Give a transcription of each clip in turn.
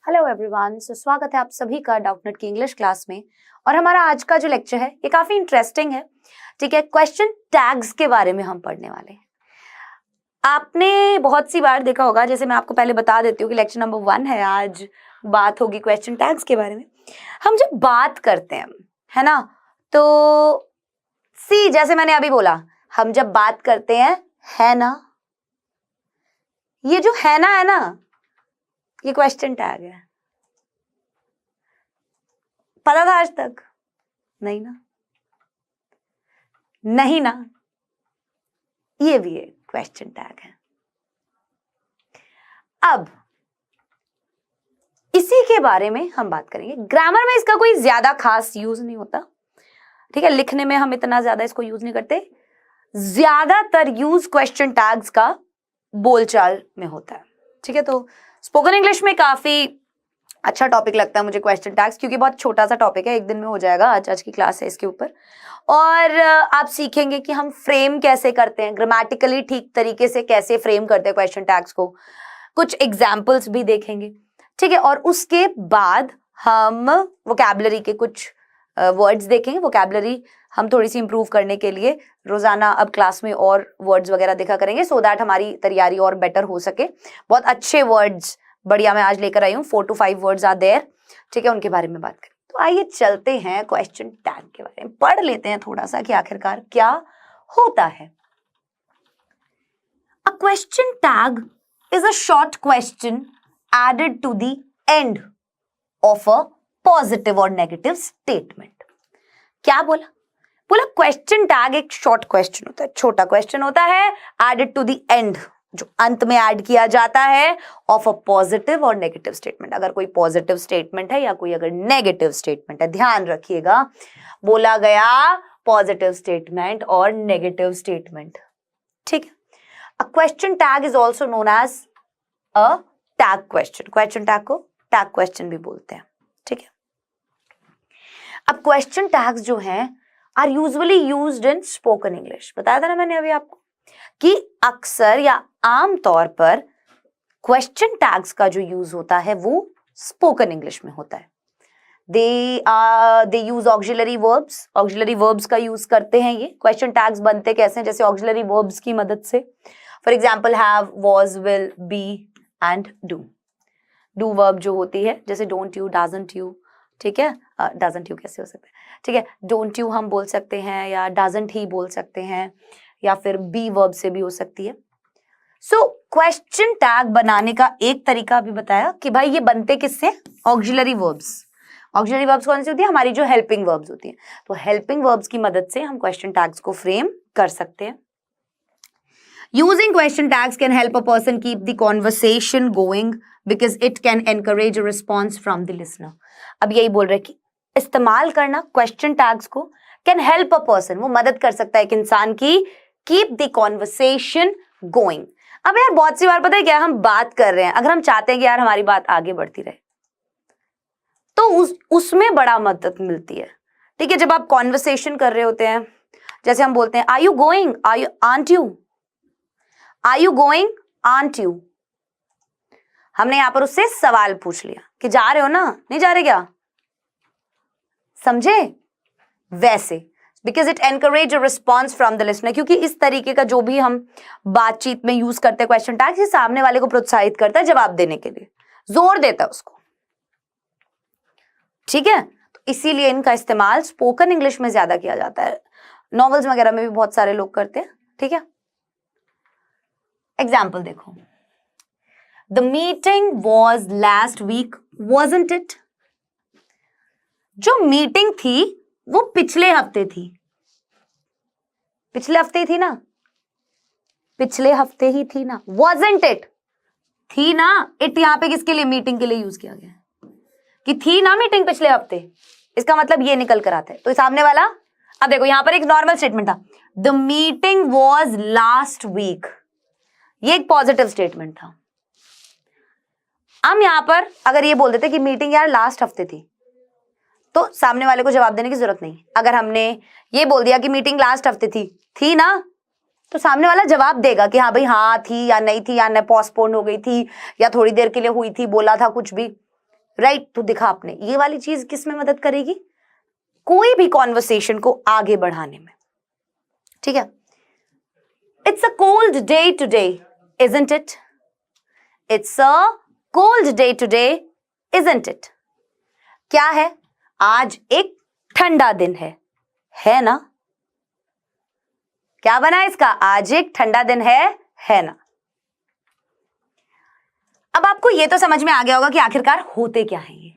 Hello everyone, स्वागत है आप सभी का डाउटनेट की इंग्लिश क्लास में। और हमारा आज का जो लेक्चर है ये काफी इंटरेस्टिंग है। ठीक है, क्वेश्चन टैग्स के बारे में हम पढ़ने वाले हैं। आपने बहुत सी बार देखा होगा, जैसे मैं आपको पहले बता देती हूँ कि लेक्चर नंबर 1 है, आज बात होगी क्वेश्चन टैग्स के बारे में। हम जब बात करते हैं, है ना, तो सी जैसे मैंने अभी बोला, हम जब बात करते हैं, है ना, ये जो है ना, ये क्वेश्चन टैग है। पता था आज तक? नहीं ना, नहीं ना, ये भी एक क्वेश्चन टैग है। अब इसी के बारे में हम बात करेंगे। ग्रामर में इसका कोई ज्यादा खास यूज नहीं होता, ठीक है, लिखने में हम इतना ज्यादा इसको यूज नहीं करते। ज्यादातर यूज क्वेश्चन टैग्स का बोलचाल में होता है। ठीक है, तो स्पोकन इंग्लिश में काफी अच्छा टॉपिक लगता है मुझे क्वेश्चन टैग्स, क्योंकि बहुत छोटा सा टॉपिक है, एक दिन में हो जाएगा। आज की क्लास है इसके ऊपर, और आप सीखेंगे कि हम फ्रेम कैसे करते हैं, ग्रामेटिकली ठीक तरीके से कैसे फ्रेम करते हैं क्वेश्चन टैग्स को। कुछ एग्जाम्पल्स भी देखेंगे, ठीक है, और उसके बाद हम वोकैबुलरी के कुछ वर्ड्स देखेंगे। वोकैबुलरी हम थोड़ी सी इंप्रूव करने के लिए रोजाना अब क्लास में और वर्ड्स वगैरह देखा करेंगे, सो दैट हमारी तैयारी और बेटर हो सके। बहुत अच्छे वर्ड्स बढ़िया मैं आज लेकर आई हूँ, 4 to 5 वर्ड्स आर देयर, ठीक है, उनके बारे में बात करें। तो आइए चलते हैं क्वेश्चन टैग के बारे में, पढ़ लेते हैं थोड़ा सा कि आखिरकार क्या होता है। A question tag is a short question added to the end of a positive और नेगेटिव स्टेटमेंट। क्या बोला? बोला क्वेश्चन टैग एक शॉर्ट क्वेश्चन होता है, छोटा क्वेश्चन होता है, एडेड टू द एंड, जो अंत में ऐड किया जाता है, ऑफ अ पॉजिटिव और नेगेटिव स्टेटमेंट। अगर कोई पॉजिटिव स्टेटमेंट है या कोई अगर नेगेटिव स्टेटमेंट है, ध्यान रखिएगा, बोला गया पॉजिटिव स्टेटमेंट और नेगेटिव स्टेटमेंट। ठीक है, a question tag is also known as a tag question. Question tag को टैग क्वेश्चन भी बोलते हैं। ठीक है, अब क्वेश्चन टैग्स जो हैं are usually used in spoken English. बताया था ना मैंने अभी आपको कि अक्सर या आमतौर पर क्वेश्चन टैग्स का जो यूज होता है वो स्पोकन इंग्लिश में होता है। They use auxiliary verbs, auxiliary verbs का यूज करते हैं। ये क्वेश्चन टैग्स बनते कैसे हैं? जैसे ऑक्सिलरी वर्ब्स की मदद से, for example have, was, will, be and do. Do verb जो होती है, जैसे डोंट यू, डजंट यू, ठीक है, डजंट यू कैसे हो सकता है, ठीक है, डोंट यू हम बोल सकते हैं, या डजंट ही बोल सकते हैं, या फिर बी वर्ब से भी हो सकती है। सो क्वेश्चन टैग बनाने का एक तरीका भी बताया कि भाई ये बनते किससे? Auxiliary verbs. ऑक्सिलरी वर्ब्स कौन सी होती है? हमारी जो हेल्पिंग वर्ब्स होती हैं। तो हेल्पिंग वर्ब्स की मदद से हम क्वेश्चन टैग्स को फ्रेम कर सकते हैं। Using question tags can help a person keep the conversation going because it can encourage a response from the listener. अब यही बोल रहे कि इस्तेमाल करना क्वेश्चन टैग्स को कैन हेल्प अ पर्सन, वो मदद कर सकता है एक इंसान की, कीप द कॉन्वर्सेशन गोइंग। अब यार बहुत सी बार पता है क्या, हम बात कर रहे हैं, अगर हम चाहते हैं कि यार हमारी बात आगे बढ़ती रहे तो उसमें बड़ा मदद मिलती है। ठीक है, जब आप कॉन्वर्सेशन कर रहे होते हैं, जैसे हम बोलते हैं are you going, are you, aren't you, are you going, aren't you. हमने यहां पर उससे सवाल पूछ लिया कि जा रहे हो ना, नहीं जा रहे क्या, समझे? वैसे because it encourage a response from the listener, क्योंकि इस तरीके का जो भी हम बातचीत में यूज करते हैं क्वेश्चन टैग, ये सामने वाले को प्रोत्साहित करता है जवाब देने के लिए, जोर देता है उसको। ठीक है, तो इसीलिए इनका इस्तेमाल स्पोकन इंग्लिश में ज्यादा किया जाता है। नॉवेल्स वगैरह में भी बहुत सारे लोग करते हैं। ठीक है, एग्जाम्पल देखो, the meeting was last week wasn't it. जो मीटिंग थी वो पिछले हफ्ते थी, पिछले हफ्ते ही थी ना, पिछले हफ्ते ही थी ना, wasn't it, थी ना। इट यहां पे किसके लिए? मीटिंग के लिए यूज किया गया कि थी ना मीटिंग पिछले हफ्ते, इसका मतलब ये निकल कर आता है। तो सामने वाला, अब देखो यहां पर एक नॉर्मल स्टेटमेंट था, the meeting was last week, ये एक पॉजिटिव स्टेटमेंट था। हम यहां पर अगर ये बोल देते कि मीटिंग यार लास्ट हफ्ते थी, तो सामने वाले को जवाब देने की जरूरत नहीं। अगर हमने ये बोल दिया कि मीटिंग लास्ट हफ्ते थी ना, तो सामने वाला जवाब देगा कि हाँ भाई, हाँ थी या नहीं थी, या पोस्टपोन हो गई थी, या थोड़ी देर के लिए हुई थी, बोला था कुछ भी, राइट, तो दिखा आपने, ये वाली चीज किस में मदद करेगी, कोई भी कॉन्वर्सेशन को आगे बढ़ाने में, ठीक है। It's a cold day today, isn't it? It's a cold day today, isn't it? क्या है, आज एक ठंडा दिन है ना? क्या बना इसका, आज एक ठंडा दिन है ना? अब आपको ये तो समझ में आ गया होगा कि आखिरकार होते क्या है ये,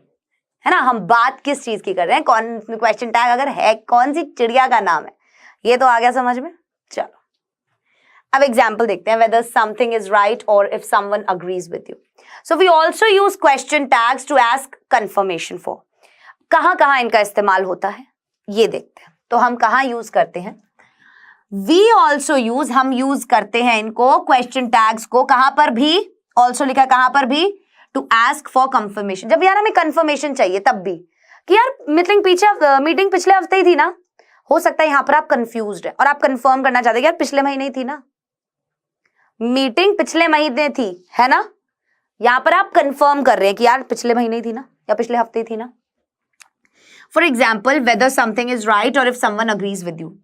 है ना, हम बात किस चीज की कर रहे हैं, कौन क्वेश्चन टैग अगर है, कौन सी चिड़िया का नाम है, ये तो आ गया समझ में। चलो अब एग्जाम्पल देखते हैं, whether something is right or if someone agrees with you. So we also use question tags to ask confirmation for. कहाँ इनका इस्तेमाल होता है ये देखते हैं। तो हम कहाँ यूज करते हैं, we also use, हम यूज करते हैं इनको question tags को, कहाँ पर भी, also लिखा है कहाँ पर भी, to ask for confirmation। जब यार हमें confirmation चाहिए तब भी, कि यार मीटिंग पिछले हफ्ते ही थी ना, हो सकता है यहां पर आप कंफ्यूज्ड है और आप कंफर्म करना चाहते हैं यार पिछले महीने ही थी ना, मीटिंग पिछले महीने थी, है ना, यहां पर आप कंफर्म कर रहे हैं कि यार पिछले महीने ही थी ना या पिछले हफ्ते ही थी ना। For example, whether something is right और if someone agrees with you,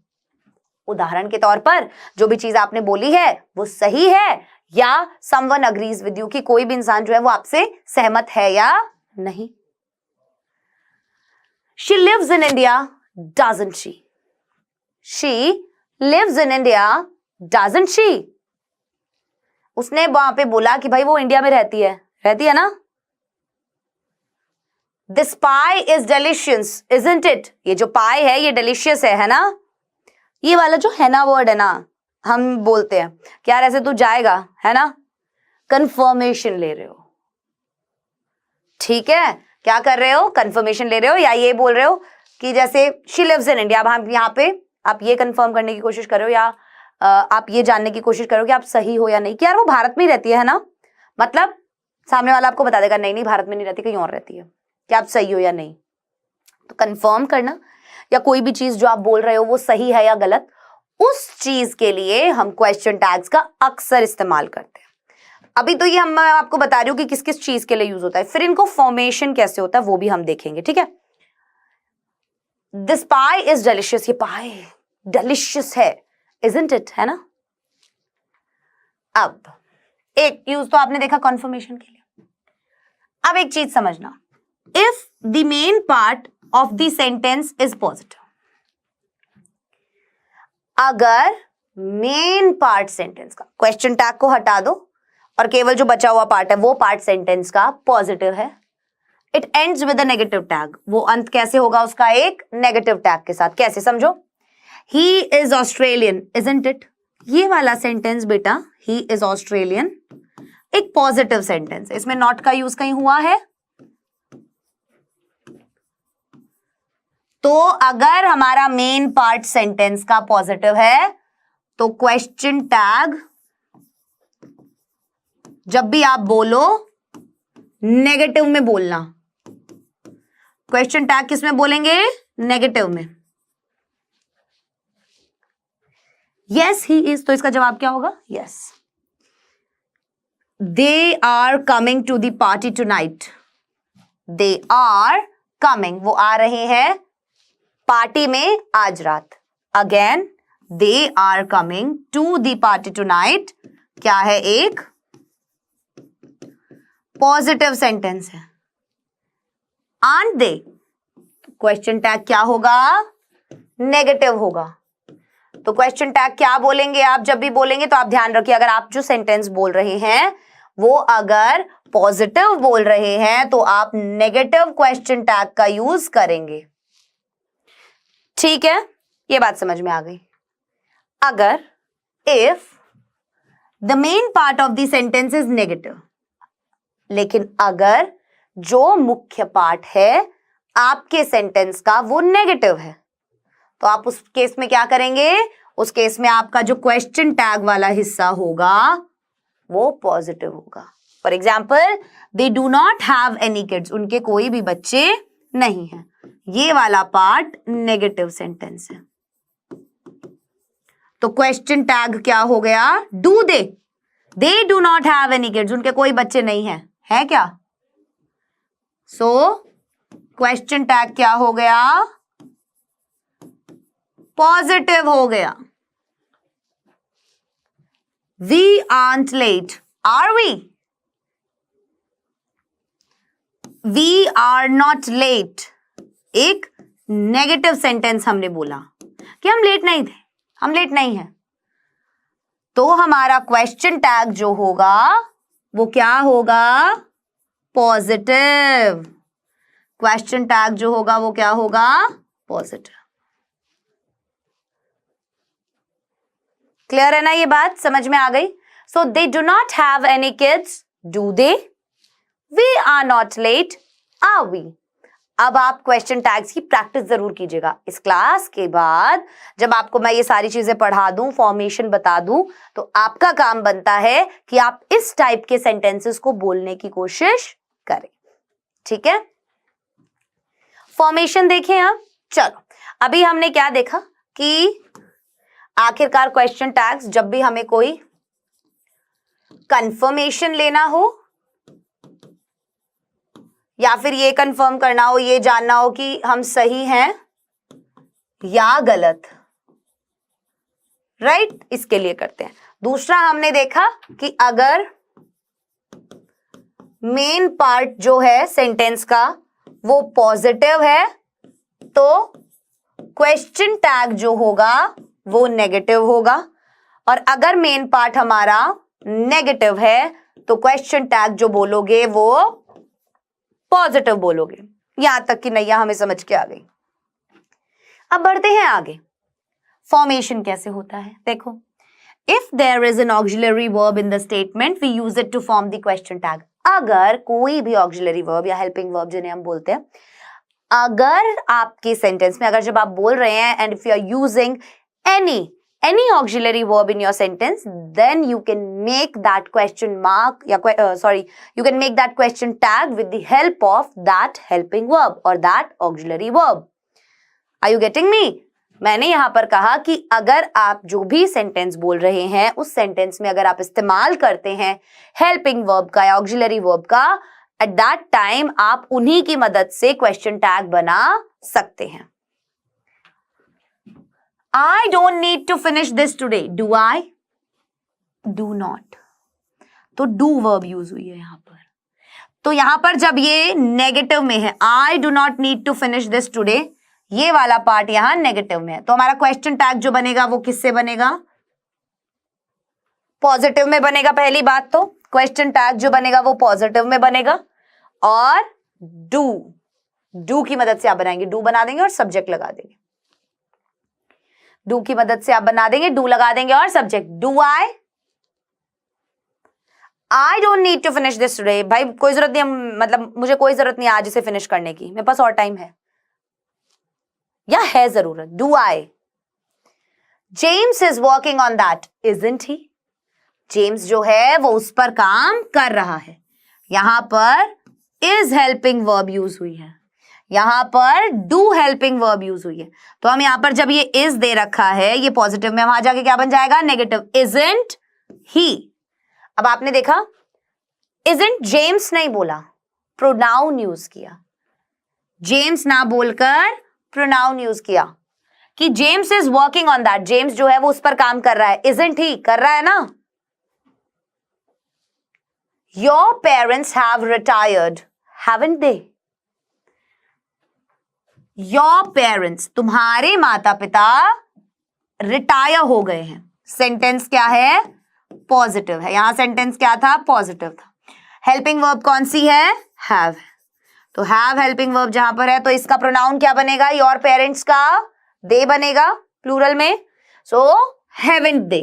उदाहरण के तौर पर जो भी चीज आपने बोली है वो सही है या समवन अग्रीज विद यू, कि कोई भी इंसान जो है वो आपसे सहमत है या नहीं। She lives in India, doesn't she? She lives in India, doesn't she? उसने वहां पे बोला कि भाई वो इंडिया में रहती है ना। This pie is delicious, isn't it? ये जो पाई है ये डिलीशियस है ना। ये वाला जो है ना वर्ड है ना, हम बोलते हैं कि यार ऐसे तू जाएगा, है ना, कंफर्मेशन ले रहे हो, ठीक है, क्या कर रहे हो, कंफर्मेशन ले रहे हो, या ये बोल रहे हो कि जैसे शी लिव्स इन इंडिया, अब हम यहाँ पे आप ये कंफर्म करने की कोशिश करो या आप ये जानने की कोशिश करो कि आप सही हो या नहीं, कि यार वो भारत में ही रहती है ना, मतलब सामने वाला आपको बता देगा नहीं भारत में नहीं रहती, कहीं और रहती है, कि आप सही हो या नहीं। तो कंफर्म करना या कोई भी चीज जो आप बोल रहे हो वो सही है या गलत, उस चीज के लिए हम क्वेश्चन टैग्स का अक्सर इस्तेमाल करते हैं। अभी तो ये हम आपको बता रही हूँ कि किस किस चीज के लिए यूज होता है, फिर इनको फॉर्मेशन कैसे होता है वो भी हम देखेंगे, ठीक है। दिस पाई इज डिलीशियस, ये पाई डिलीशियस है, isn't it? है ना। अब एक यूज तो आपने देखा कॉन्फर्मेशन के लिए। अब एक चीज समझना, if the main part of the sentence is positive, अगर मेन पार्ट सेंटेंस का, क्वेश्चन टैग को हटा दो और केवल जो बचा हुआ पार्ट है वो पार्ट सेंटेंस का पॉजिटिव है, it ends with a negative tag, वो अंत कैसे होगा उसका, एक नेगेटिव टैग के साथ। कैसे समझो, he is Australian, isn't it? ये वाला सेंटेंस बेटा, ही इज ऑस्ट्रेलियन, एक पॉजिटिव सेंटेंस है, इसमें नॉट का यूज कहीं हुआ है? तो अगर हमारा मेन पार्ट सेंटेंस का पॉजिटिव है तो क्वेश्चन टैग जब भी आप बोलो नेगेटिव में बोलना। क्वेश्चन टैग किस में बोलेंगे, नेगेटिव में। यस ही इज, तो इसका जवाब क्या होगा, yes. They are coming to the party tonight, they are coming, वो आ रहे हैं पार्टी में आज रात। Again, they are coming to the party tonight क्या है, एक पॉजिटिव सेंटेंस है। आंट दे, क्वेश्चन टैग क्या होगा, नेगेटिव होगा। तो क्वेश्चन टैग क्या बोलेंगे आप जब भी बोलेंगे, तो आप ध्यान रखिए, अगर आप जो सेंटेंस बोल रहे हैं वो अगर पॉजिटिव बोल रहे हैं तो आप नेगेटिव क्वेश्चन टैग का यूज करेंगे, ठीक है। ये बात समझ में आ गई। अगर if the main part of the sentence is negative, लेकिन अगर जो मुख्य पार्ट है आपके सेंटेंस का वो नेगेटिव है, तो आप उस केस में क्या करेंगे, उस केस में आपका जो क्वेश्चन टैग वाला हिस्सा होगा वो पॉजिटिव होगा। For example, they do not have any kids, उनके कोई भी बच्चे नहीं हैं, ये वाला पार्ट नेगेटिव सेंटेंस है। तो क्वेश्चन टैग क्या हो गया, do they do not have any kids, उनके कोई बच्चे नहीं हैं, है क्या, सो क्वेश्चन टैग क्या हो गया? पॉजिटिव हो गया. We aren't late. Are we? We are not late. एक नेगेटिव सेंटेंस हमने बोला कि हम लेट नहीं थे, हम लेट नहीं है. तो हमारा क्वेश्चन टैग जो होगा वो क्या होगा? पॉजिटिव. क्वेश्चन टैग जो होगा वो क्या होगा? पॉजिटिव. क्लियर है ना? ये बात समझ में आ गई? So they do not have any kids. Do they? We are not late. Are we? अब आप क्वेश्चन टैग्स की प्रैक्टिस जरूर कीजिएगा. इस क्लास के बाद जब आपको मैं ये सारी चीजें पढ़ा दूं, फॉर्मेशन बता दूं, तो आपका काम बनता है कि आप इस टाइप के सेंटेंसेस को बोलने की कोशिश करें. ठीक है? फॉर्मेशन देखें अब. चलो, अभी हमने क्या देखा कि आखिरकार क्वेश्चन टैग्स जब भी हमें कोई कंफर्मेशन लेना हो या फिर ये कंफर्म करना हो, ये जानना हो कि हम सही हैं या गलत, राइट, इसके लिए करते हैं. दूसरा हमने देखा कि अगर मेन पार्ट जो है सेंटेंस का वो पॉजिटिव है तो क्वेश्चन टैग जो होगा वो नेगेटिव होगा, और अगर मेन पार्ट हमारा नेगेटिव है तो क्वेश्चन टैग जो बोलोगे वो पॉजिटिव बोलोगे. यहां तक कि नैया हमें समझ के आ गई. अब बढ़ते हैं आगे. फॉर्मेशन कैसे होता है देखो. If there is an auxiliary verb in the statement we use it to form the question tag. अगर कोई भी ऑक्सिलरी वर्ब या हेल्पिंग वर्ब जिन्हें हम बोलते हैं, अगर आपके सेंटेंस में, अगर जब आप बोल रहे हैं and if you are using any auxiliary verb in your sentence, then you can make that question mark you can make that question tag with the help of that helping verb or that auxiliary verb. Are you getting me? मैंने यहां पर कहा कि अगर आप जो भी sentence बोल रहे हैं उस सेंटेंस में अगर आप इस्तेमाल करते हैं हेल्पिंग वर्ब का या ऑक्सिलरी वर्ब का, एट दैट टाइम आप उन्हीं की मदद से क्वेश्चन टैग बना सकते हैं. I don't need to finish this today. Do I? Do not. तो do verb यूज हुई है यहां पर. तो यहां पर जब ये नेगेटिव में है, I do not need to finish this today, ये वाला पार्ट यहां नेगेटिव में है, तो हमारा क्वेश्चन टैग जो बनेगा वो किससे बनेगा? पॉजिटिव में बनेगा. पहली बात तो क्वेश्चन टैग जो बनेगा वो पॉजिटिव में बनेगा, और डू की मदद से आप बनाएंगे, डू बना देंगे और सब्जेक्ट लगा देंगे. डू की मदद से आप बना देंगे, डू लगा देंगे और subject. Do I don't need to finish this today. भाई कोई जरूरत नहीं, मतलब मुझे कोई जरूरत नहीं आज इसे फिनिश करने की, मेरे पास और टाइम है, या है जरूरत. Do I? James is working on that, isn't he? James जो है वो उस पर काम कर रहा है. यहां पर इज हेल्पिंग वर्ब यूज हुई है, यहां पर डू हेल्पिंग वर्ब यूज हुई है. तो हम यहां पर जब ये इज दे रखा है, ये पॉजिटिव में, वहां जाके क्या बन जाएगा? नेगेटिव. Isn't he? अब आपने देखा इजंट जेम्स नहीं बोला, प्रोनाउन यूज किया. जेम्स ना बोलकर प्रोनाउन यूज किया कि James is working on that. James जो है वो उस पर काम कर रहा है. Isn't he? कर रहा है ना. Your parents have retired, haven't they? Your parents, तुम्हारे माता पिता रिटायर हो गए हैं. सेंटेंस क्या है? पॉजिटिव है. यहां सेंटेंस क्या था? पॉजिटिव था. हेल्पिंग वर्ब कौन सी है? हैव. तो हैव हेल्पिंग वर्ब जहां पर है तो इसका प्रोनाउन क्या बनेगा? योर पेरेंट्स का दे बनेगा प्लूरल में. सो हैवंट दे.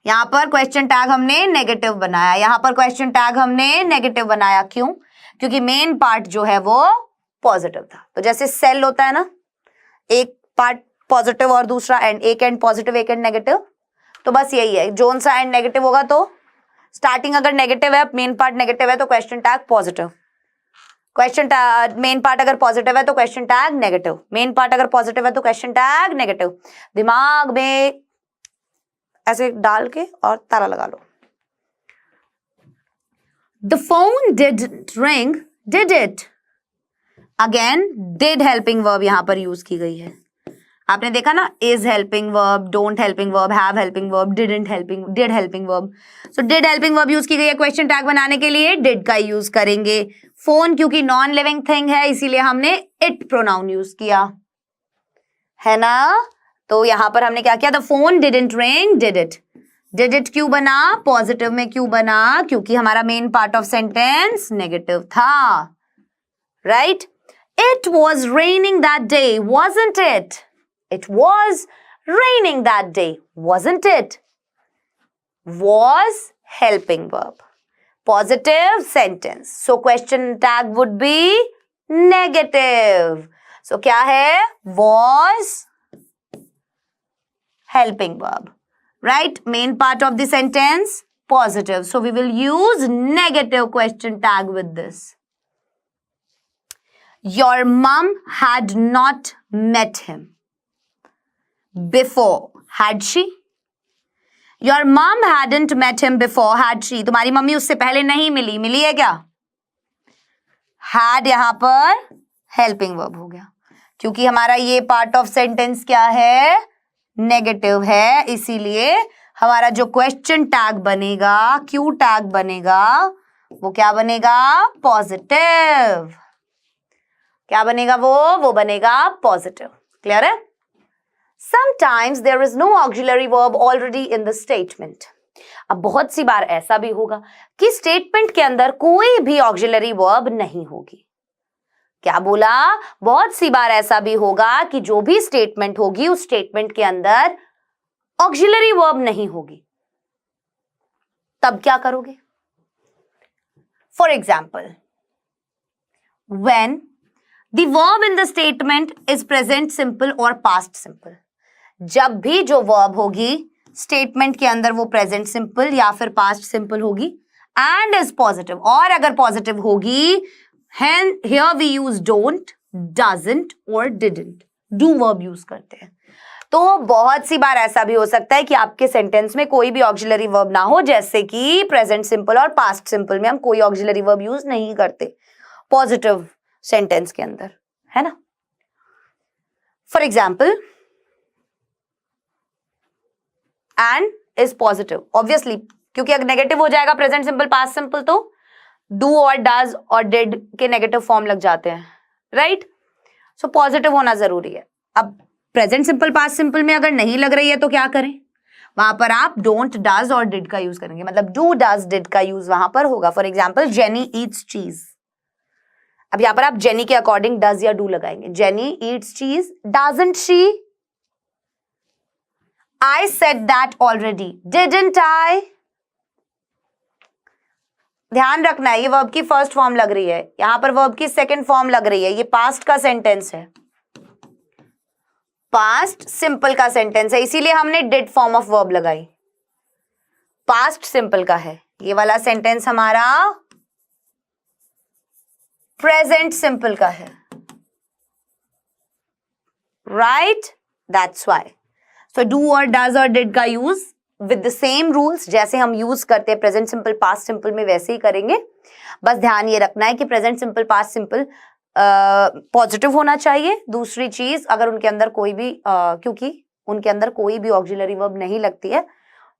यहां पर क्वेश्चन टैग हमने नेगेटिव बनाया, यहां पर क्वेश्चन टैग हमने नेगेटिव बनाया. क्यों? क्योंकि मेन पार्ट जो है वो पॉजिटिव था. तो जैसे सेल होता है ना, एक पार्ट पॉजिटिव और दूसरा एंड, एक एंड पॉजिटिव एक एंड नेगेटिव, तो बस यही है. जोन सा एंड नेगेटिव होगा तो स्टार्टिंग अगर नेगेटिव है, मेन पार्ट नेगेटिव है तो question tag positive. Question tag main part अगर पॉजिटिव है तो question tag negative. Main part अगर पॉजिटिव है तो क्वेश्चन टैग नेगेटिव. दिमाग में ऐसे डाल के और ताला लगा लो. The phone didn't ring Did it. Again did helping verb यहां पर यूज की गई है. आपने देखा ना, is helping verb, don't helping verb, have helping verb, did helping verb. So did helping verb use की गई है क्वेश्चन टैग बनाने के लिए. did का यूज करेंगे. फोन क्योंकि नॉन लिविंग थिंग है इसीलिए हमने इट प्रोनाउन यूज किया है ना. तो यहां पर हमने क्या किया, the phone didn't ring, did it. Did it क्यों बना, पॉजिटिव में क्यों बना, क्योंकि हमारा main part of sentence negative था. Right. It was raining that day, wasn't it? It was raining that day, wasn't it? Was helping verb. Positive sentence. So question tag would be negative. So क्या है, was helping verb. Right? Main part of the sentence positive. So we will use negative question tag with this. Your mom had not met him before, had she? Your mom hadn't met him before, had she? तुम्हारी mummy उससे पहले नहीं मिली, मिली है क्या? had यहां पर helping verb हो गया क्योंकि हमारा ये पार्ट ऑफ सेंटेंस क्या है, नेगेटिव है. इसीलिए हमारा जो क्वेश्चन टैग बनेगा, क्यू टैग बनेगा, वो क्या बनेगा, पॉजिटिव. क्या बनेगा वो बनेगा पॉजिटिव. क्लियर है. Sometimes there is no auxiliary verb already in the statement. अब बहुत सी बार ऐसा भी होगा कि स्टेटमेंट के अंदर कोई भी ऑक्सिलरी वर्ब नहीं होगी. क्या बोला, बहुत सी बार ऐसा भी होगा कि जो भी स्टेटमेंट होगी उस स्टेटमेंट के अंदर ऑक्सिलरी वर्ब नहीं होगी. तब क्या करोगे? For example, when the verb in the statement is present simple or past simple. जब भी जो verb होगी स्टेटमेंट के अंदर वो प्रेजेंट सिंपल या फिर पास्ट सिंपल होगी एंड इज पॉजिटिव, और अगर पॉजिटिव होगी here we use don't, doesn't और didn't. do verb यूज करते हैं. तो बहुत सी बार ऐसा भी हो सकता है कि आपके सेंटेंस में कोई भी ऑक्सिलरी वर्ब ना हो, जैसे कि प्रेजेंट सिंपल और पास्ट सिंपल में हम कोई ऑक्सिलरी वर्ब यूज नहीं करते पॉजिटिव सेंटेंस के अंदर, है ना. For example, and is positive obviously, क्योंकि अगर नेगेटिव हो जाएगा प्रेजेंट सिंपल पास्ट सिंपल तो डू और डज और डिड के नेगेटिव फॉर्म लग जाते हैं. राइट. सो पॉजिटिव होना जरूरी है. अब प्रेजेंट सिंपल पास्ट सिंपल में अगर नहीं लग रही है तो क्या करें, वहां पर आप डोंट, डज और डिड का यूज करेंगे. मतलब डू, डज, डिड का यूज वहां पर होगा. फॉर एग्जाम्पल, जेनी ईट्स चीज. अब यहां पर आप जेनी के अकॉर्डिंग डज या डू लगाएंगे. जेनी ईट्स चीज, doesn't she? I said that already, didn't I? ध्यान रखना है, ये वर्ब की फर्स्ट फॉर्म लग रही है, यहां पर वर्ब की सेकंड फॉर्म लग रही है. ये पास्ट का सेंटेंस है, पास्ट सिंपल का सेंटेंस है, इसीलिए हमने डिड फॉर्म ऑफ वर्ब लगाई. पास्ट सिंपल का है ये वाला सेंटेंस, हमारा प्रेजेंट सिंपल का है. Right. That's why. So do और does और did का use with the same rules, जैसे हम यूज करते हैं प्रेजेंट सिंपल पास्ट सिंपल में वैसे ही करेंगे. बस ध्यान ये रखना है कि present simple past simple positive होना चाहिए. दूसरी चीज, अगर उनके अंदर कोई भी क्योंकि उनके अंदर कोई भी ऑक्सिलरी वर्ब नहीं लगती है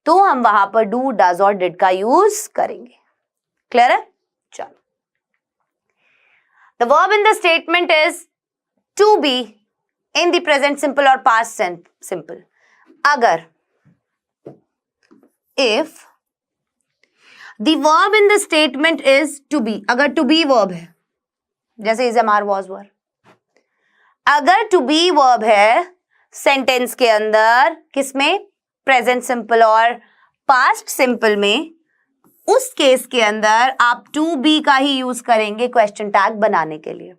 तो हम वहां पर डू, डज और डिड का यूज करेंगे. क्लियर है. चलो, the verb in the statement is to be in the present simple और पास्ट सिंपल. अगर if the verb in the statement is to be, अगर to be verb है जैसे is, am, are, was, were, अगर to be verb है sentence के अंदर, किसमें, प्रेजेंट सिंपल और पास्ट सिंपल में, उस केस के अंदर आप to be का ही यूज करेंगे क्वेश्चन टैग बनाने के लिए.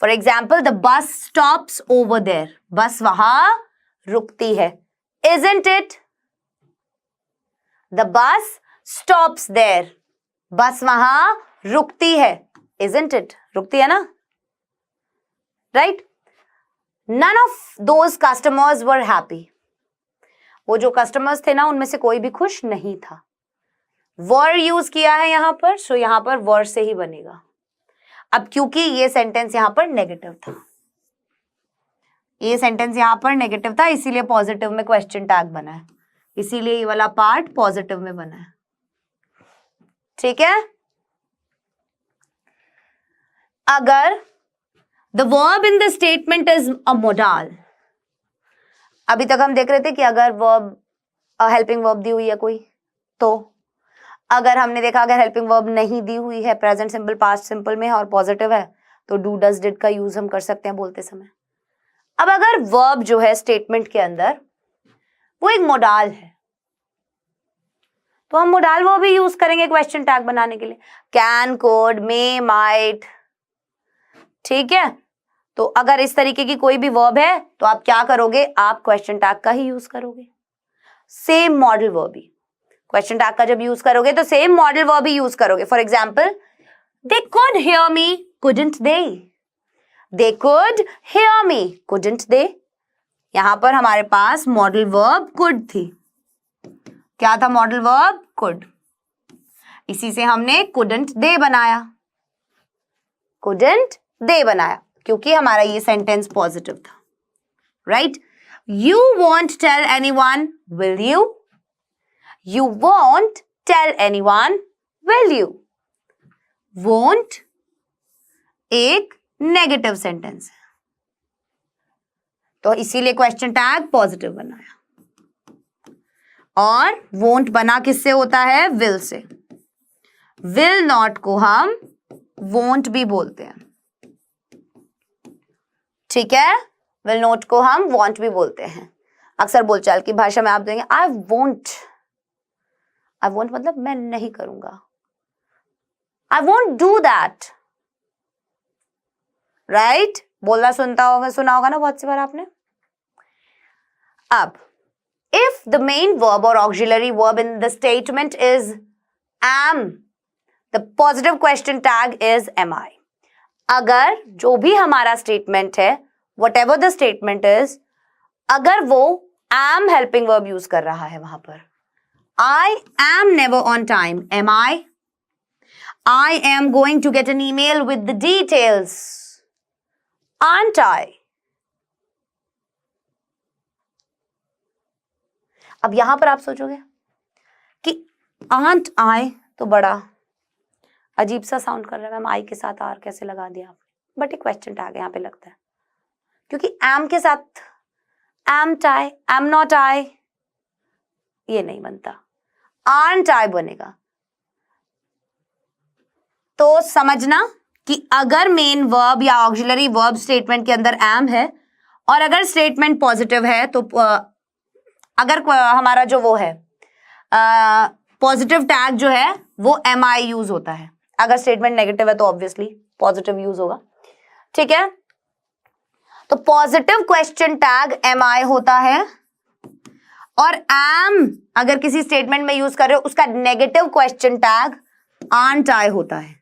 For example, the bus stops over there. Bus वहां रुकती है. Isn't it? The bus stops there. बस वहां रुकती है. Isn't it? रुकती है ना. Right? None of those customers were happy. वो जो कस्टमर्स थे ना उनमें से कोई भी खुश नहीं था. Were यूज किया है यहां पर, सो यहां पर were से ही बनेगा. अब क्योंकि ये सेंटेंस यहां पर नेगेटिव था, ये सेंटेंस यहां पर नेगेटिव था, इसीलिए पॉजिटिव में क्वेश्चन टैग बना है, इसीलिए ये वाला पार्ट पॉजिटिव में बना है। ठीक है, अगर the verb in the statement is a modal, अभी तक हम देख रहे थे कि अगर वर्ब हेल्पिंग वर्ब दी हुई है कोई, तो अगर हमने देखा अगर हेल्पिंग वर्ब नहीं दी हुई है प्रेजेंट सिंपल पास्ट सिंपल में और पॉजिटिव है तो डू डज डिड का यूज हम कर सकते हैं बोलते समय। अब अगर वर्ब जो है स्टेटमेंट के अंदर वो एक मोडाल है तो हम मोडाल वर्ब भी यूज करेंगे क्वेश्चन टैग बनाने के लिए, कैन, कुड, मे, माइट। ठीक है, तो अगर इस तरीके की कोई भी वर्ब है तो आप क्या करोगे, आप क्वेश्चन टैग का ही यूज करोगे। सेम मॉडल वर्ब ही, क्वेश्चन टैग का जब यूज करोगे तो सेम मॉडल वर्ब ही यूज करोगे। For example, they could hear me, couldn't they, they could hear me, couldn't they. यहां पर हमारे पास मॉडल वर्ब कुड थी, क्या था मॉडल वर्ब कुड, इसी से हमने कुडंट दे बनाया, कुडंट दे बनाया क्योंकि हमारा ये सेंटेंस पॉजिटिव था। Right, you won't tell anyone, will you, you won't tell anyone, will you? won't एक नेगेटिव सेंटेंस है तो इसीलिए क्वेश्चन टैग पॉजिटिव बनाया, और won't बना किससे होता है, will से। will not को हम won't भी बोलते हैं। ठीक है, will not को हम want भी बोलते हैं। अक्सर बोलचाल की भाषा में आप देंगे I won't मतलब मैं नहीं करूंगा, I won't do that, right? बोलना सुना होगा ना बहुत सी बार आपने। अब if the main verb or auxiliary verb in the statement is am, the positive question tag is am I. अगर जो भी हमारा स्टेटमेंट है, whatever the statement is, अगर वो am helping verb यूज कर रहा है वहां पर, I am never on time, am I? I am going to get an email with the details, aren't I? अब यहां पर आप सोचोगे कि aren't I तो बड़ा अजीब सा साउंड कर रहा है मैम, आई के साथ आर कैसे लगा दिया आपने, बट एक क्वेश्चन टैग यहां पे लगता है क्योंकि am के साथ aren't I, am not I ये नहीं बनता, aren't I बनेगा। तो समझना कि अगर मेन वर्ब या ऑक्सिलरी वर्ब स्टेटमेंट के अंदर am है और अगर स्टेटमेंट पॉजिटिव है तो अगर हमारा जो वो है पॉजिटिव टैग जो है वो mi यूज होता है, अगर स्टेटमेंट नेगेटिव है तो ऑब्वियसली पॉजिटिव यूज होगा। ठीक है, तो पॉजिटिव क्वेश्चन टैग mi होता है और am अगर किसी स्टेटमेंट में यूज कर रहे हो उसका negative question tag aren't I होता है।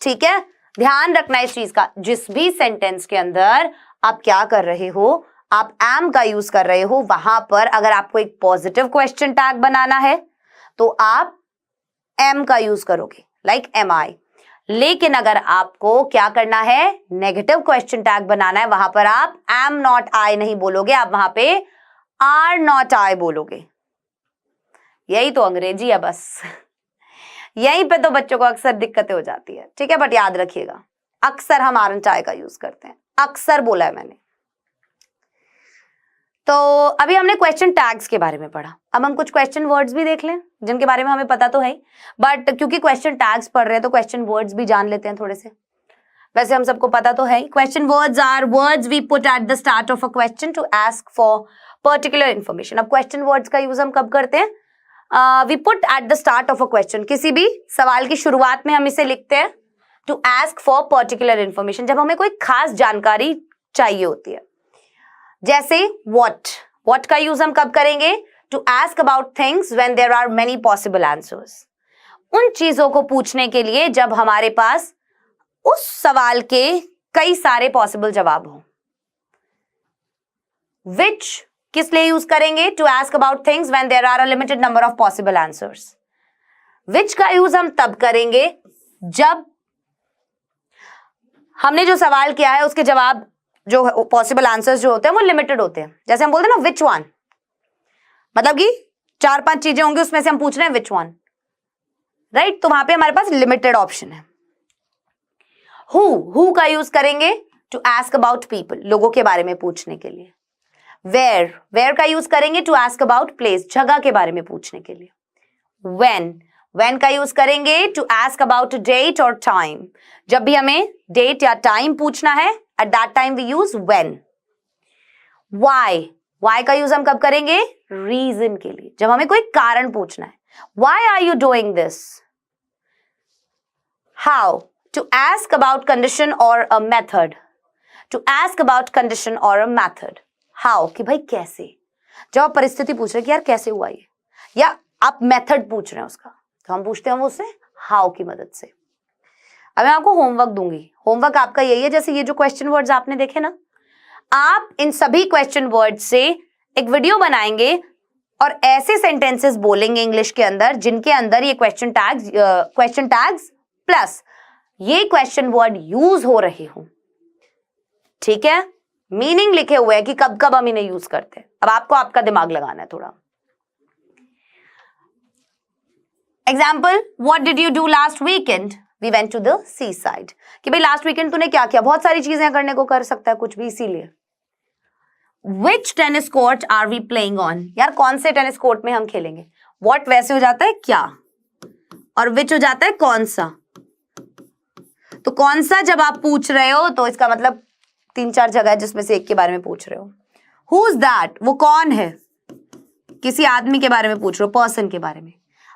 ठीक है, ध्यान रखना इस चीज का, जिस भी सेंटेंस के अंदर आप क्या कर रहे हो, आप am का यूज कर रहे हो, वहां पर अगर आपको एक पॉजिटिव क्वेश्चन टैग बनाना है तो आप am का यूज करोगे, लाइक mi। लेकिन अगर आपको क्या करना है, नेगेटिव क्वेश्चन टैग बनाना है, वहां पर आप am not I नहीं बोलोगे, आप वहां पे are not I बोलोगे। यही तो अंग्रेजी है बस, यहीं पे तो बच्चों को अक्सर दिक्कतें हो जाती है। ठीक है, बट याद रखिएगा अक्सर हम aren't I का यूज करते हैं, अक्सर बोला है मैंने। तो अभी हमने क्वेश्चन टैग्स के बारे में पढ़ा, अब हम कुछ क्वेश्चन वर्ड्स भी देख लें जिनके बारे में हमें पता तो है, बट क्योंकि क्वेश्चन टैग्स पढ़ रहे हैं तो क्वेश्चन वर्ड्स भी जान लेते हैं थोड़े से। वैसे हम सबको पता तो है, question words are words we put at the start of a question to ask for particular information. अब क्वेश्चन वर्ड्स का यूज हम कब करते हैं, we put at the start of a question, किसी भी सवाल की शुरुआत में हम इसे लिखते हैं to ask for particular information, जब हमें कोई खास जानकारी चाहिए होती है। जैसे what का यूज हम कब करेंगे, to ask about things when there are many possible answers, उन चीजों को पूछने के लिए जब हमारे पास उस सवाल के कई सारे पॉसिबल जवाब हो। which किस लिए यूज करेंगे, to ask about things when there are a limited number of possible answers. Which का यूज हम तब करेंगे जब हमने जो सवाल किया है उसके जवाब जो पॉसिबल आंसर्स जो होते हैं वो लिमिटेड होते हैं। जैसे हम बोलते हैं ना विच वन, मतलब कि 4-5 चीजें होंगी उसमें से हम पूछ रहे हैं विच वन, राइट? तो वहां पे हमारे पास लिमिटेड ऑप्शन है। हु का यूज करेंगे टू आस्क अबाउट पीपल, लोगों के बारे में पूछने के लिए। वेयर का यूज करेंगे टू आस्क अबाउट प्लेस, जगह के बारे में पूछने के लिए। व्हेन का यूज करेंगे टू आस्क अबाउट डेट और टाइम, जब भी हमें डेट या टाइम पूछना है at that time we use when. Why का यूज हम कब करेंगे? रीजन के लिए, जब हमें कोई कारण पूछना है। Why are you doing this? How, to ask about condition और a method, to ask about condition और अ मेथड। हाउ, कि भाई कैसे, जब आप परिस्थिति पूछ रहे हैं कि यार कैसे हुआ ये, या आप मेथड पूछ रहे हैं उसका, तो हम पूछते हैं वो उससे हाउ की मदद से। अब मैं आपको होमवर्क दूंगी, होमवर्क आपका यही है, जैसे ये जो क्वेश्चन वर्ड्स आपने देखे ना, आप इन सभी क्वेश्चन वर्ड से एक वीडियो बनाएंगे और ऐसे सेंटेंसेस बोलेंगे इंग्लिश के अंदर जिनके अंदर ये क्वेश्चन टैग्स प्लस ये क्वेश्चन वर्ड यूज हो रहे हो, ठीक है? मीनिंग लिखे हुए हैं कि कब कब हम इन्हें यूज करते हैं। अब आपको आपका दिमाग लगाना है थोड़ा। Example, what did you do last weekend? We went to the seaside. कि भाई लास्ट वीकेंड तूने क्या किया? बहुत सारी चीजें करने को कर सकता है कुछ भी, इसीलिए। Which tennis court are we playing on? यार कौन से टेनिस कोर्ट में हम खेलेंगे? व्हाट वैसे हो जाता है क्या, और विच हो जाता है कौन सा। तो कौन सा जब आप पूछ रहे हो तो इसका मतलब 3-4 जगह है जिसमें से एक के बारे में पूछ रहे हो। हु इज दैट, वो कौन है? किसी आदमी के बारे में पूछ रहे हो, पर्सन के बारे में।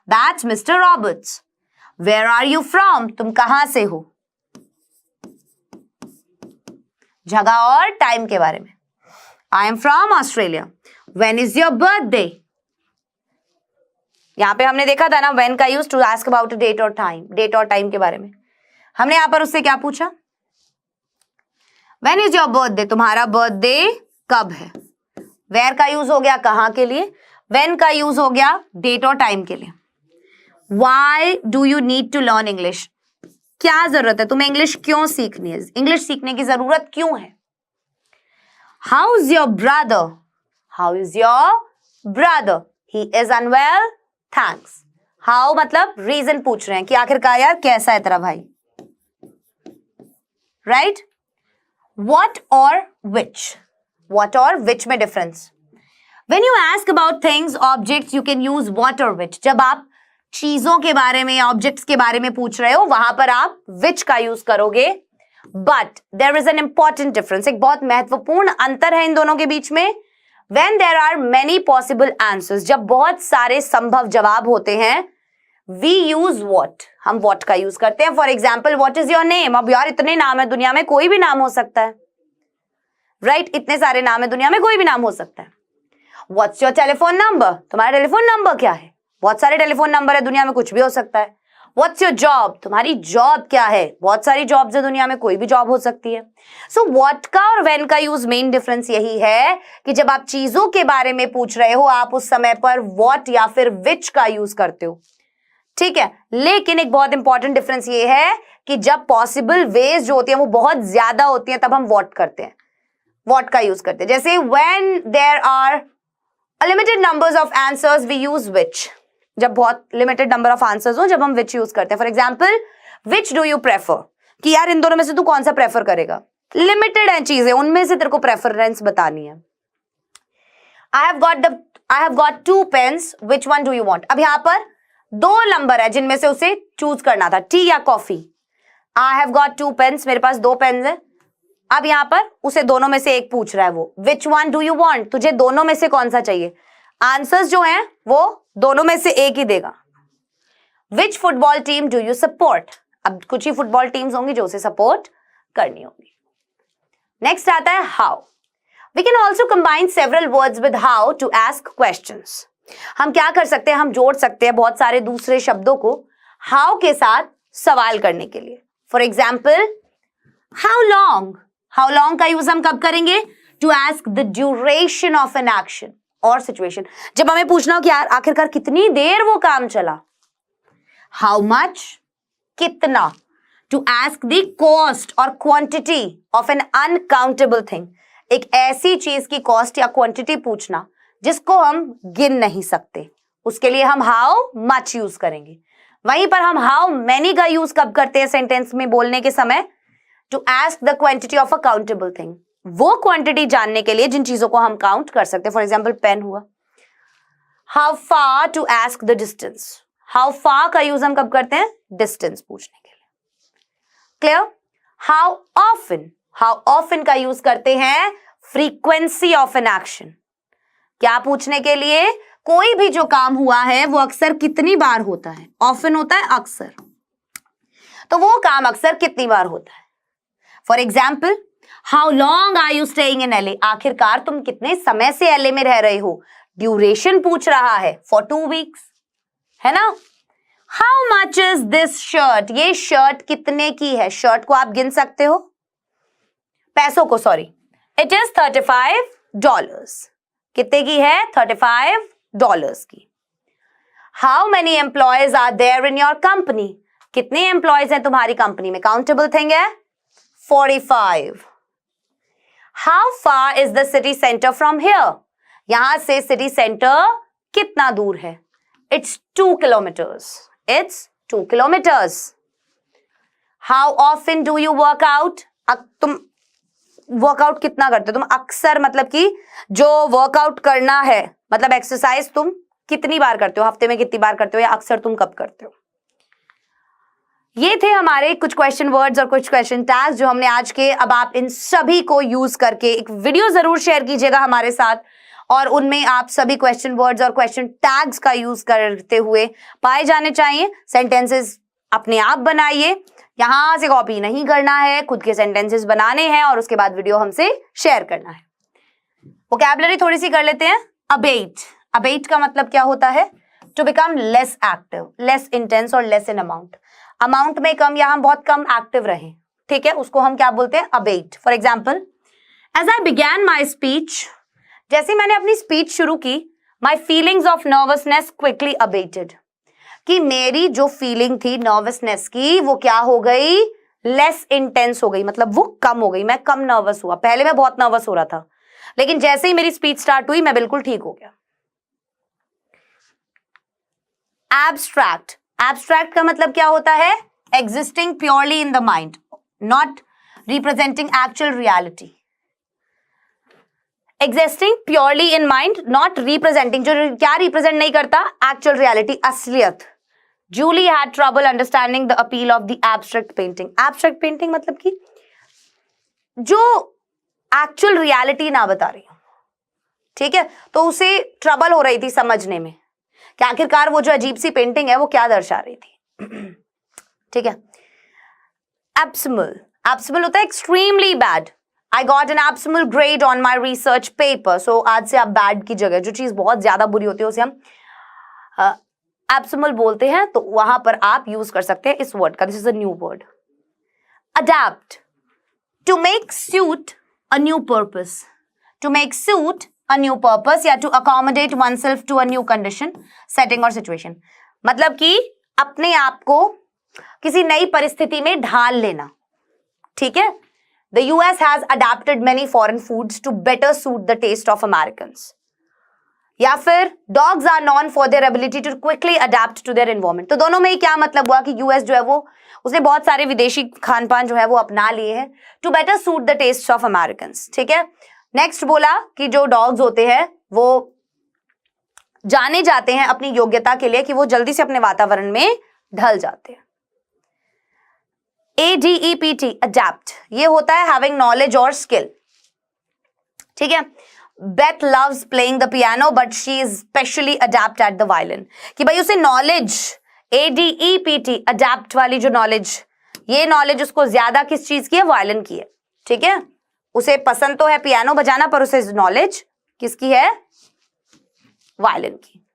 That's mister Roberts. Where are you from, तुम कहां से हो, जगह और टाइम के बारे में। I am from Australia. When is your birthday? यहां पे हमने देखा था ना व्हेन का use to ask about date और टाइम, डेट और टाइम के बारे में। हमने यहां पर उससे क्या पूछा? व्हेन इज योर बर्थडे, तुम्हारा बर्थडे कब है। वेयर का यूज हो गया कहां के लिए, व्हेन का यूज हो गया डेट और टाइम के लिए। Why do you need to learn English? क्या जरूरत है तुम्हें इंग्लिश क्यों सीखनी है, इंग्लिश सीखने की जरूरत क्यों है। How is your brother? How is your brother? He is unwell. Thanks. How मतलब रीजन पूछ रहे हैं कि आखिरकार यार कैसा है तेरा भाई, right? What or which? What or which में difference. When you ask about things, objects, you can use what or which. जब आप चीजों के बारे में, ऑब्जेक्ट्स के बारे में पूछ रहे हो, वहां पर आप विच का यूज करोगे। But there is an important difference, एक बहुत महत्वपूर्ण अंतर है इन दोनों के बीच में। When there are many possible answers, जब बहुत सारे संभव जवाब होते हैं, वी यूज वॉट, हम वॉट का यूज करते हैं। For example, what is your name? अब यार इतने नाम है दुनिया में, कोई भी नाम हो सकता है, राइट? इतने सारे नाम है दुनिया में, कोई भी नाम हो सकता है। What's your telephone number? तुम्हारा टेलीफोन नंबर क्या है? बहुत सारे टेलीफोन नंबर है दुनिया में, कुछ भी हो सकता है। What's your job? तुम्हारी जॉब क्या है? बहुत सारी जॉब्स है दुनिया में, कोई भी जॉब हो सकती है। सो व्हाट का और व्हेन का यूज, मेन डिफरेंस यही है कि जब आप चीजों के बारे में पूछ रहे हो, आप उस समय पर व्हाट या फिर विच का यूज करते हो, ठीक है? लेकिन एक बहुत इंपॉर्टेंट डिफरेंस ये है कि जब पॉसिबल वेज जो होती है वो बहुत ज्यादा होती है, तब हम व्हाट करते हैं, व्हाट का यूज करते हैं। जैसे when there are a limited numbers of answers we use which, जब बहुत लिमिटेड नंबर ऑफ आंसर्स हो, जब हम विच यूज करते हैं। For example, which do you prefer, कि यार इन दोनों में से तू कौन सा प्रेफर करेगा। लिमिटेड है चीजें, उनमें से तेरे को प्रेफरेंस बतानी है। I have got 2 pens, which one do you want? अब यहां पर 2 नंबर है जिनमें से उसे चूज करना था, टी या coffee. I have got 2 pens, मेरे पास 2 पेन्स है। अब यहां पर उसे दोनों में से एक पूछ रहा है वो, विच वन डू यू वांट? तुझे दोनों में से कौन सा चाहिए? आंसर्स जो हैं वो दोनों में से एक ही देगा। Which football team do you support? अब कुछ ही फुटबॉल टीम्स होंगी जो उसे सपोर्ट करनी होगी। नेक्स्ट आता है how. We can also combine several words with how to ask questions. हम क्या कर सकते हैं, हम जोड़ सकते हैं बहुत सारे दूसरे शब्दों को हाउ के साथ सवाल करने के लिए। For example, how long, how long का यूज हम कब करेंगे? To ask the duration of an action और सिचुएशन। जब हमें पूछना हो कि यार आखिरकार कितनी देर वो काम चला, हाउ मच, कितना, टू आस्क द कॉस्ट और quantity of N uncountable thing, एक ऐसी चीज की कॉस्ट या क्वांटिटी पूछना जिसको हम गिन नहीं सकते, उसके लिए हम हाउ मच यूज करेंगे। वहीं पर हम हाउ मैनी का यूज कब करते हैं सेंटेंस में बोलने के समय? To ask the quantity of a countable thing, वो क्वांटिटी जानने के लिए जिन चीजों को हम काउंट कर सकते हैं। फॉर एग्जाम्पल पेन हुआ। How far, to ask the distance, how far का यूज हम कब करते हैं? डिस्टेंस पूछने के लिए। Clear? How often, how often का यूज करते हैं फ्रीक्वेंसी ऑफ एन एक्शन, क्या पूछने के लिए? कोई भी जो काम हुआ है वो अक्सर कितनी बार होता है? ऑफन होता है अक्सर, तो वो काम अक्सर कितनी बार होता है? For example, how long are you staying in LA, आखिरकार तुम कितने समय से एलए में रह रहे हो? ड्यूरेशन पूछ रहा है, फॉर 2 वीक्स, है ना? How much is this shirt, ये शर्ट कितने की है? शर्ट को आप गिन सकते हो, पैसों को, सॉरी। इट इज $35, कितने की है? $35 की। How many employees are there in your company, कितने एम्प्लॉयज हैं तुम्हारी कंपनी में? काउंटेबल थिंग है, 45। How far is the city centre from here, यहां से सिटी सेंटर कितना दूर है? It's 2 kilometres, it's 2 kilometres. How often do you work out, तुम वर्कआउट कितना करते हो? तुम अक्सर, मतलब कि जो वर्कआउट करना है, मतलब एक्सरसाइज तुम कितनी बार करते हो? हफ्ते में कितनी बार करते हो, या अक्सर तुम कब करते हो? ये थे हमारे कुछ क्वेश्चन वर्ड्स और कुछ क्वेश्चन टैग्स जो हमने आज के। अब आप इन सभी को यूज करके एक वीडियो जरूर शेयर कीजिएगा हमारे साथ, और उनमें आप सभी क्वेश्चन वर्ड्स और क्वेश्चन टैग्स का यूज करते हुए पाए जाने चाहिए। सेंटेंसेस अपने आप बनाइए, यहां से कॉपी नहीं करना है, खुद के सेंटेंसेस बनाने हैं और उसके बाद वीडियो हमसे शेयर करना है। वोकैबुलरी थोड़ी सी कर लेते हैं। अबेट, अबेट का मतलब क्या होता है? To become less active, less intense और लेस इन अमाउंट, अमाउंट में कम या हम बहुत कम एक्टिव रहे, ठीक है, उसको हम क्या बोलते हैं? Abate. For example, as I began my speech, जैसे मैंने अपनी स्पीच शुरू की, my feelings of nervousness quickly abated, कि मेरी जो फीलिंग थी नर्वसनेस की वो क्या हो गई? लेस इंटेंस हो गई, मतलब वो कम हो गई, मैं कम नर्वस हुआ। पहले मैं बहुत नर्वस हो रहा था, लेकिन जैसे ही मेरी स्पीच स्टार्ट हुई मैं बिल्कुल ठीक हो गया। एब्स्ट्रैक्ट, एब्स्ट्रैक्ट का मतलब क्या होता है? Existing purely in the mind, not representing actual reality. Existing purely in mind, not representing, जो क्या रिप्रेजेंट नहीं करता? एक्चुअल रियलिटी, असलियत। Julie had trouble understanding the appeal of the abstract painting. Abstract painting मतलब कि जो एक्चुअल रियलिटी ना बता रही हो, ठीक है, तो उसे ट्रबल हो रही थी समझने में कि आखिरकार वो जो अजीब सी पेंटिंग है वो क्या दर्शा रही थी, ठीक है। एब्समल, एब्समल होता है extremely bad. I got an abysmal grade on my research paper. So आज से आप बैड की जगह जो चीज बहुत ज्यादा बुरी होती है उसे हम abysmal बोलते हैं, तो वहां पर आप यूज कर सकते हैं इस वर्ड का। This is a new word. Adapt, to make suit a new purpose, to make suit a new purpose या to accommodate oneself to a new condition, setting और सिचुएशन, मतलब कि अपने आप को किसी नई परिस्थिति में ढाल लेना, ठीक है। The US has adapted many foreign foods to better suit the taste of Americans. या फिर dogs are known for their ability to quickly adapt to their environment. तो दोनों में ही क्या मतलब हुआ कि US जो है वो उसने बहुत सारे विदेशी खान पान जो है वो अपना लिए हैं to better suit the tastes of Americans, ठीक है। नेक्स्ट बोला कि जो डॉग्स होते हैं वो जाने जाते हैं अपनी योग्यता के लिए कि वो जल्दी से अपने वातावरण में ढल जाते हैं। ADEPT, अडेप्ट, ये होता है हैविंग नॉलेज और स्किल, ठीक है। Beth loves playing the piano but she is specially adapt at the violin, कि भाई उसे नॉलेज, ADEPT, अडेप्ट वाली जो नॉलेज, ये नॉलेज उसको ज्यादा किस चीज की है? वायलिन की है, ठीक है। उसे पसंद तो है पियानो बजाना, पर उसे नॉलेज किसकी है? वायलिन की।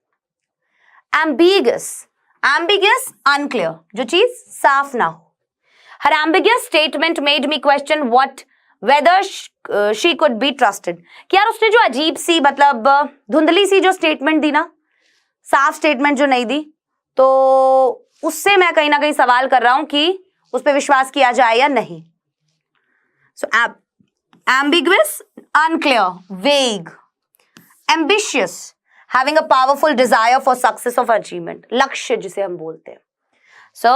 एम्बिगस, एम्बिगस अनक्लियर, जो चीज साफ ना हो। Her ambiguous statement made me question whether she could be trusted. कि यार उसने जो अजीब सी, मतलब धुंधली सी जो स्टेटमेंट दी ना, साफ स्टेटमेंट जो नहीं दी, तो उससे मैं कहीं ना कहीं सवाल कर रहा हूं कि उस पर विश्वास किया जाए या नहीं. सो ambiguous, unclear, vague, ambitious, having a powerful desire for success of achievement, लक्ष्य जिसे हम बोलते हैं. So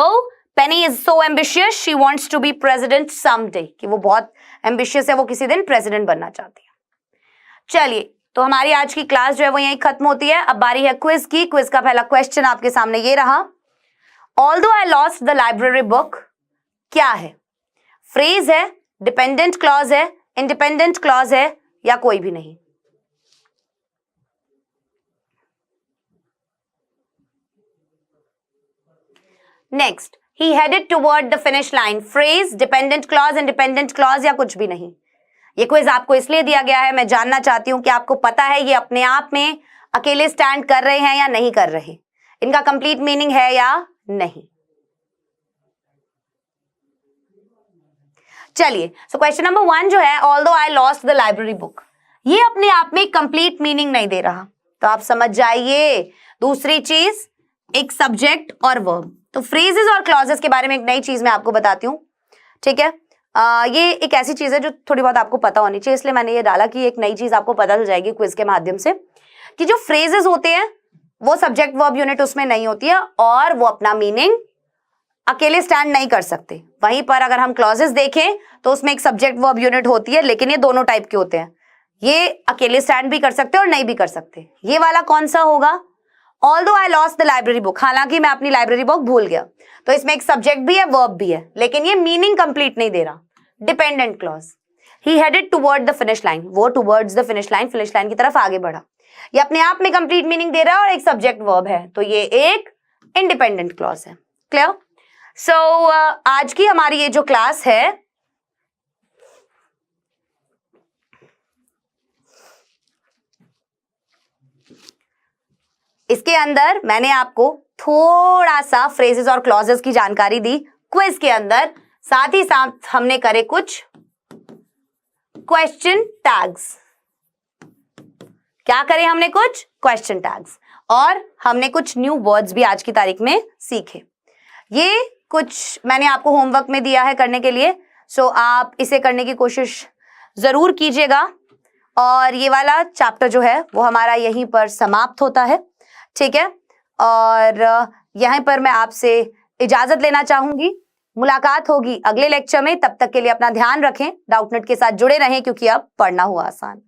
Penny is so ambitious, she wants to be president someday. कि वो बहुत ambitious है, वो किसी दिन president बनना चाहती है. चलिए, तो हमारी आज की क्लास जो है वो यहीं खत्म होती है. अब बारी है क्विज की. क्विज का पहला क्वेश्चन आपके सामने ये रहा. Although I lost the library book, क्या है? फ्रेज है, डिपेंडेंट क्लॉज है, इंडिपेंडेंट क्लॉज है, या कोई भी नहीं? Next, he headed toward the finish line. Phrase, dependent clause, independent clause, या कुछ भी नहीं? ये क्विज आपको इसलिए दिया गया है, मैं जानना चाहती हूं कि आपको पता है ये अपने आप में अकेले स्टैंड कर रहे हैं या नहीं कर रहे, इनका कंप्लीट मीनिंग है या नहीं. चलिए, सो क्वेश्चन नंबर 1 जो है, although I lost the library book, ये अपने आप में कंप्लीट मीनिंग नहीं दे रहा, तो आप समझ जाइए. दूसरी चीज, एक सब्जेक्ट और वर्ब. तो फ्रेजेस और क्लॉजेस के बारे में एक नई चीज मैं आपको बताती हूँ, ठीक है. ये एक ऐसी चीज है जो थोड़ी बहुत आपको पता होनी चाहिए, इसलिए मैंने ये डाला कि एक नई चीज आपको पता चल जाएगी क्विज के माध्यम से, कि जो फ्रेजेस होते हैं वो सब्जेक्ट वर्ब यूनिट उसमें नहीं होती है और वो अपना मीनिंग अकेले स्टैंड नहीं कर सकते. वहीं पर अगर हम क्लॉजेस देखें तो उसमें एक सब्जेक्ट वर्ब यूनिट होती है, लेकिन ये दोनों टाइप के होते हैं. ये अकेले स्टैंड भी कर सकते हैं और नहीं भी कर सकते. ये वाला कौन सा होगा? Although I lost the library book, हालांकि मैं अपनी लाइब्रेरी बुक भूल गया, तो इसमें एक सब्जेक्ट भी है, वर्ब भी है, लेकिन ये मीनिंग कंप्लीट नहीं दे रहा. Dependent clause, he headed toward the finish line, वो टुवर्ड्स द फिनिश लाइन की तरफ आगे बढ़ा, ये अपने आप में कंप्लीट मीनिंग दे रहा है और एक सब्जेक्ट वर्ब है, तो ये एक इंडिपेंडेंट क्लॉज है. क्लियर? सो आज की हमारी ये जो क्लास है, इसके अंदर मैंने आपको थोड़ा सा फ्रेजेस और क्लॉजेस की जानकारी दी क्विज के अंदर, साथ ही साथ हमने करे कुछ क्वेश्चन टैग्स. क्या करे हमने? कुछ क्वेश्चन टैग्स, और हमने कुछ न्यू वर्ड्स भी आज की तारीख में सीखे. ये कुछ मैंने आपको होमवर्क में दिया है करने के लिए, सो आप इसे करने की कोशिश जरूर कीजिएगा. और ये वाला चैप्टर जो है वो हमारा यहीं पर समाप्त होता है, ठीक है. और यहीं पर मैं आपसे इजाजत लेना चाहूंगी. मुलाकात होगी अगले लेक्चर में. तब तक के लिए अपना ध्यान रखें, डाउटनेट के साथ जुड़े रहें, क्योंकि अब पढ़ना हुआ आसान.